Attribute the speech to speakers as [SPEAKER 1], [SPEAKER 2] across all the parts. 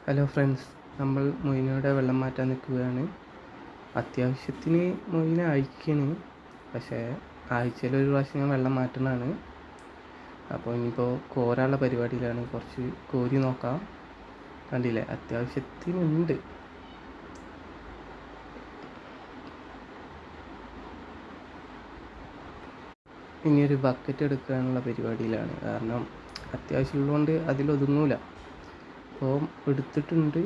[SPEAKER 1] Hello friends, നമ്മൾ മൊയിനയുടെ വെള്ളം മാറ്റാൻ നിൽക്കുകയാണ്. അത്യാവശ്യത്തിന് മൊയിനെ അയക്കണ്, പക്ഷേ ആഴ്ചയിൽ ഒരു പ്രാവശ്യം ഞാൻ വെള്ളം മാറ്റുന്നതാണ്. അപ്പോൾ ഇനിയിപ്പോൾ കോരാനുള്ള പരിപാടിയിലാണ്. കുറച്ച് കോരി നോക്കാം. കണ്ടില്ലേ, അത്യാവശ്യത്തിനുണ്ട്. ഇനിയൊരു ബക്കറ്റ് എടുക്കാനുള്ള പരിപാടിയിലാണ്. കാരണം അത്യാവശ്യമുള്ളതുകൊണ്ട് അതിലൊതുങ്ങൂല. അപ്പോൾ എടുത്തിട്ടുണ്ട്.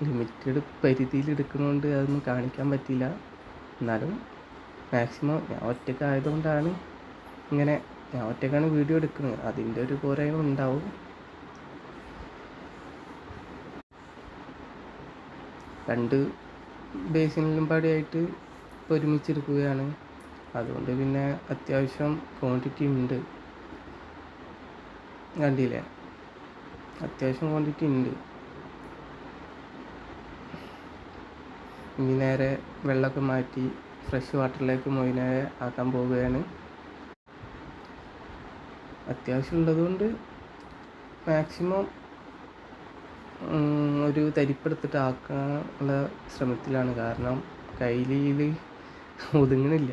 [SPEAKER 1] ലിമിറ്റഡ് പരിധിയിൽ എടുക്കുന്നതുകൊണ്ട് അതൊന്നും കാണിക്കാൻ പറ്റില്ല. എന്നാലും മാക്സിമം ഞാൻ ഒറ്റയ്ക്കായതുകൊണ്ടാണ് ഞാൻ ഒറ്റയ്ക്കാണ് വീഡിയോ എടുക്കുന്നത്. അതിൻ്റെ ഒരു പോരായ്മ ഉണ്ടാവും. രണ്ട് ബേസിനിലും പാടിയായിട്ട് ഒരുമിച്ചെടുക്കുകയാണ്. അതുകൊണ്ട് പിന്നെ അത്യാവശ്യം ക്വാണ്ടിറ്റി ഉണ്ട്. കണ്ടില്ലേ, അത്യാവശ്യം ക്വാണ്ടിറ്റി ഉണ്ട്. ഇനി നേരെ വെള്ളമൊക്കെ മാറ്റി ഫ്രഷ് വാട്ടറിലേക്ക് മൊയിനെ ആക്കാൻ പോവുകയാണ്. അത്യാവശ്യം ഉള്ളതുകൊണ്ട് മാക്സിമം ഒരു തരിപ്പെടുത്തിട്ട് ആക്കാനുള്ള ശ്രമത്തിലാണ്. കാരണം കയ്യിൽ ഒതുങ്ങണില്ല.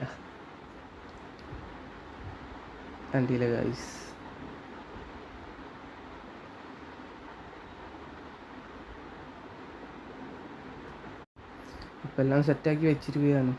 [SPEAKER 1] കണ്ടില്ലേ ഗൈസ്, ഇപ്പം എല്ലാം സെറ്റാക്കി വെച്ചിരിക്കുകയാണ്.